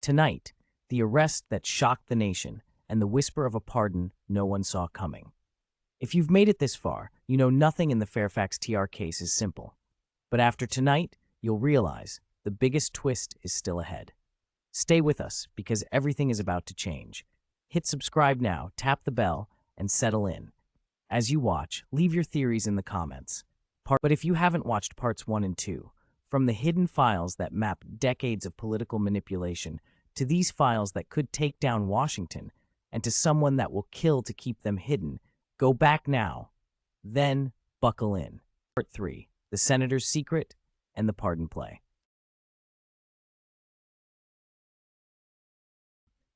Tonight, the arrest that shocked the nation and the whisper of a pardon no one saw coming. If you've made it this far, you know nothing in the Fairfax TR case is simple. But after tonight, you'll realize the biggest twist is still ahead. Stay with us because everything is about to change. Hit subscribe now, tap the bell, and settle in. As you watch, leave your theories in the comments. But if you haven't watched parts 1 and 2, from the hidden files that map decades of political manipulation to these files that could take down Washington and to someone that will kill to keep them hidden, go back now, then buckle in. Part 3, the Senator's Secret and the Pardon Play.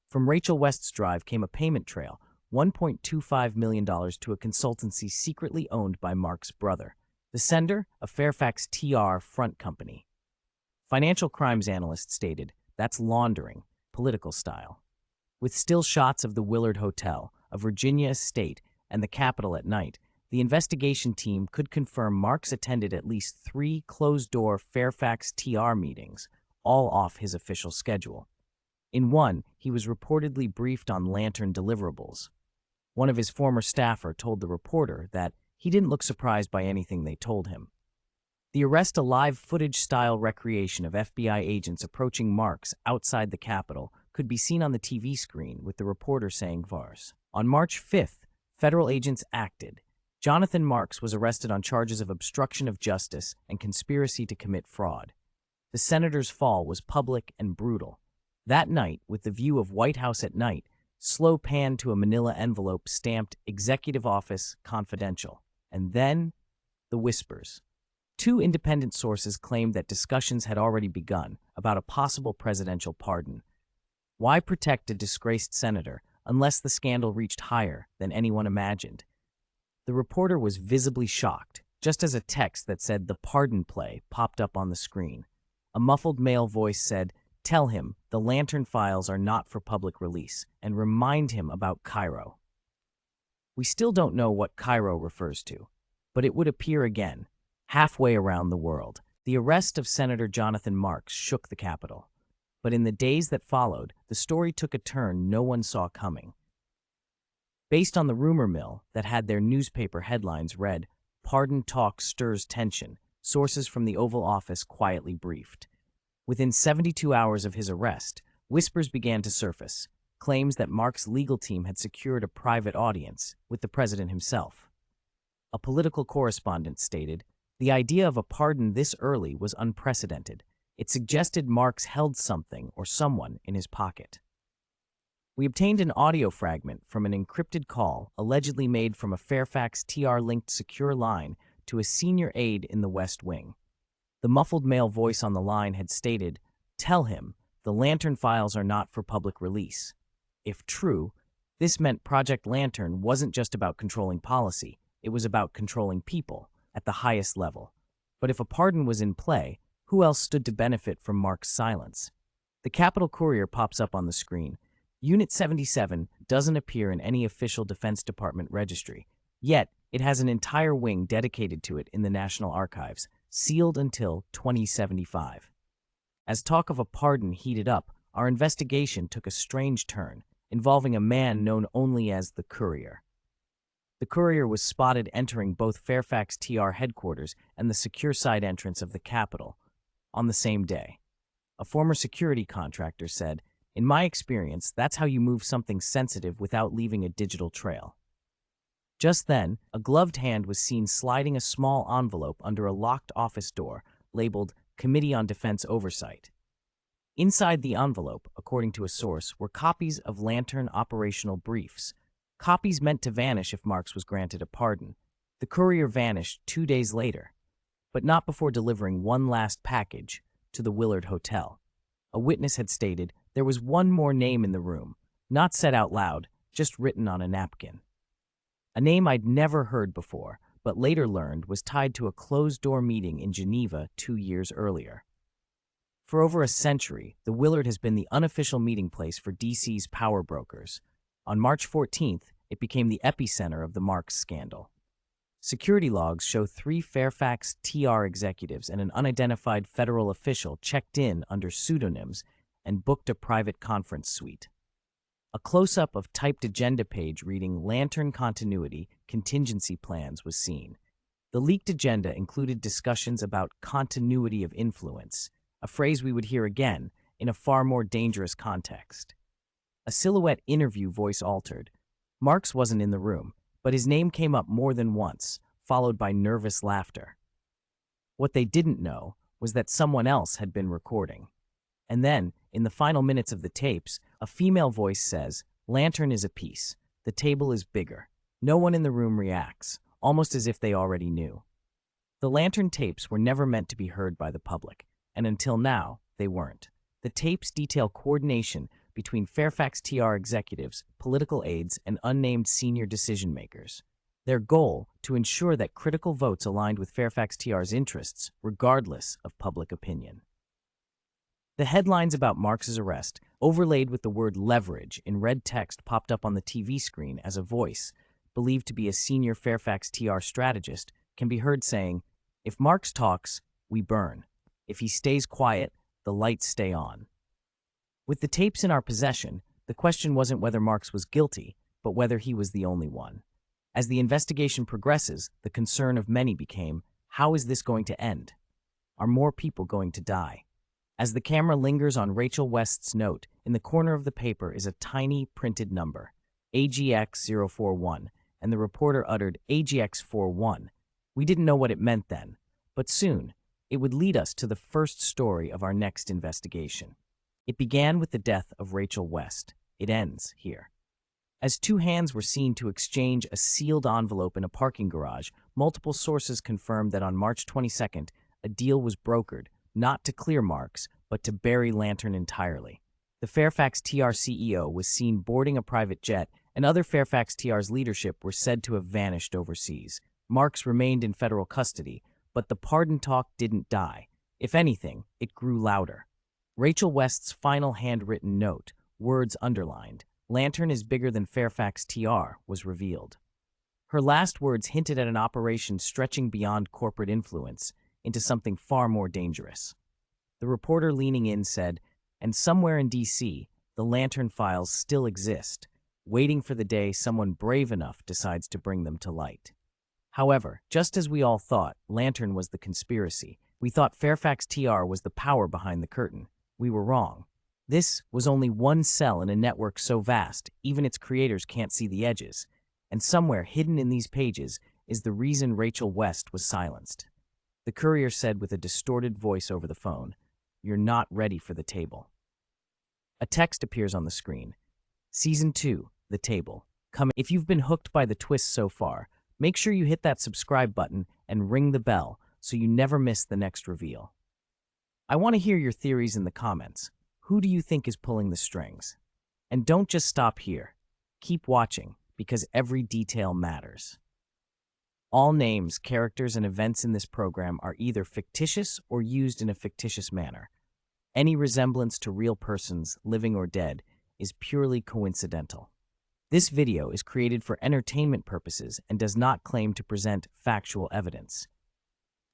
From Rachel West's drive came a payment trail, $1.25 million to a consultancy secretly owned by Mark's brother. The sender, a Fairfax TR front company. Financial crimes analyst stated, that's laundering, political style. With still shots of the Willard Hotel, a Virginia estate, and the Capitol at night, the investigation team could confirm Marks attended at least 3 closed-door Fairfax TR meetings, all off his official schedule. In one, he was reportedly briefed on Lantern deliverables. One of his former staffer told the reporter that he didn't look surprised by anything they told him. The arrest, a live footage-style recreation of FBI agents approaching Marks outside the Capitol, could be seen on the TV screen with the reporter saying VARS. On March 5th, federal agents acted. Jonathan Marks was arrested on charges of obstruction of justice and conspiracy to commit fraud. The senator's fall was public and brutal. That night, with the view of White House at night, slow pan to a manila envelope stamped Executive Office Confidential. And then, the whispers. 2 independent sources claimed that discussions had already begun about a possible presidential pardon. Why protect a disgraced senator unless the scandal reached higher than anyone imagined? The reporter was visibly shocked, just as a text that said the pardon play popped up on the screen. A muffled male voice said, "Tell him the Lantern files are not for public release, and remind him about Cairo." We still don't know what Cairo refers to, but it would appear again, halfway around the world. The arrest of Senator Jonathan Marks shook the Capitol. But in the days that followed, the story took a turn no one saw coming. Based on the rumor mill that had their newspaper headlines read, "Pardon Talk Stirs Tension," sources from the Oval Office quietly briefed. Within 72 hours of his arrest, whispers began to surface, claims that Mark's legal team had secured a private audience with the president himself. A political correspondent stated, "The idea of a pardon this early was unprecedented. It suggested Marks held something or someone in his pocket." We obtained an audio fragment from an encrypted call allegedly made from a Fairfax TR-linked secure line to a senior aide in the West Wing. The muffled male voice on the line had stated, "Tell him the Lantern files are not for public release." If true, this meant Project Lantern wasn't just about controlling policy, it was about controlling people at the highest level. But if a pardon was in play, who else stood to benefit from Mark's silence? The Capitol Courier pops up on the screen. Unit 77 doesn't appear in any official Defense Department registry, yet it has an entire wing dedicated to it in the National Archives, sealed until 2075. As talk of a pardon heated up, our investigation took a strange turn, involving a man known only as the Courier. The Courier was spotted entering both Fairfax TR headquarters and the secure side entrance of the Capitol on the same day. A former security contractor said, "In my experience, that's how you move something sensitive without leaving a digital trail." Just then, a gloved hand was seen sliding a small envelope under a locked office door labeled Committee on Defense Oversight. Inside the envelope, according to a source, were copies of Lantern operational briefs, copies meant to vanish if Marks was granted a pardon. The Courier vanished 2 days later, but not before delivering one last package to the Willard Hotel. A witness had stated there was one more name in the room, not said out loud, just written on a napkin. A name I'd never heard before, but later learned was tied to a closed-door meeting in Geneva 2 years earlier. For over a century, the Willard has been the unofficial meeting place for DC's power brokers. On March 14th, it became the epicenter of the Marks scandal. Security logs show 3 Fairfax TR executives and an unidentified federal official checked in under pseudonyms and booked a private conference suite. A close-up of typed agenda page reading Lantern Continuity Contingency Plans was seen. The leaked agenda included discussions about continuity of influence, a phrase we would hear again in a far more dangerous context. A silhouette interview voice altered. Marks wasn't in the room, but his name came up more than once, followed by nervous laughter. What they didn't know was that someone else had been recording. And then, in the final minutes of the tapes, a female voice says, "Lantern is a piece. The table is bigger." No one in the room reacts, almost as if they already knew. The Lantern tapes were never meant to be heard by the public, and until now, they weren't. The tapes detail coordination between Fairfax TR executives, political aides, and unnamed senior decision-makers. Their goal, to ensure that critical votes aligned with Fairfax TR's interests, regardless of public opinion. The headlines about Marks's arrest, overlaid with the word leverage in red text, popped up on the TV screen as a voice, believed to be a senior Fairfax TR strategist, can be heard saying, "If Marks talks, we burn. If he stays quiet, the lights stay on." With the tapes in our possession, the question wasn't whether Marks was guilty, but whether he was the only one. As the investigation progresses, the concern of many became, how is this going to end? Are more people going to die? As the camera lingers on Rachel West's note, in the corner of the paper is a tiny printed number, AGX041, and the reporter uttered AGX41. We didn't know what it meant then, but soon, it would lead us to the first story of our next investigation. It began with the death of Rachel West. It ends here. As two hands were seen to exchange a sealed envelope in a parking garage, multiple sources confirmed that on March 22nd, a deal was brokered, not to clear Marks, but to bury Lantern entirely. The Fairfax TR CEO was seen boarding a private jet, and other Fairfax TR's leadership were said to have vanished overseas. Marks remained in federal custody, but the pardon talk didn't die. If anything, it grew louder. Rachel West's final handwritten note, words underlined, "Lantern is bigger than Fairfax TR," was revealed. Her last words hinted at an operation stretching beyond corporate influence into something far more dangerous. The reporter leaning in said, "And somewhere in D.C., the Lantern files still exist, waiting for the day someone brave enough decides to bring them to light." However, just as we all thought Lantern was the conspiracy, we thought Fairfax TR was the power behind the curtain. We were wrong. This was only one cell in a network so vast, even its creators can't see the edges. And somewhere hidden in these pages is the reason Rachel West was silenced. The courier said with a distorted voice over the phone, "You're not ready for the table." A text appears on the screen. Season 2, The Table. If you've been hooked by the twists so far, make sure you hit that subscribe button and ring the bell so you never miss the next reveal. I want to hear your theories in the comments. Who do you think is pulling the strings? And don't just stop here. Keep watching, because every detail matters. All names, characters, and events in this program are either fictitious or used in a fictitious manner. Any resemblance to real persons, living or dead, is purely coincidental. This video is created for entertainment purposes and does not claim to present factual evidence.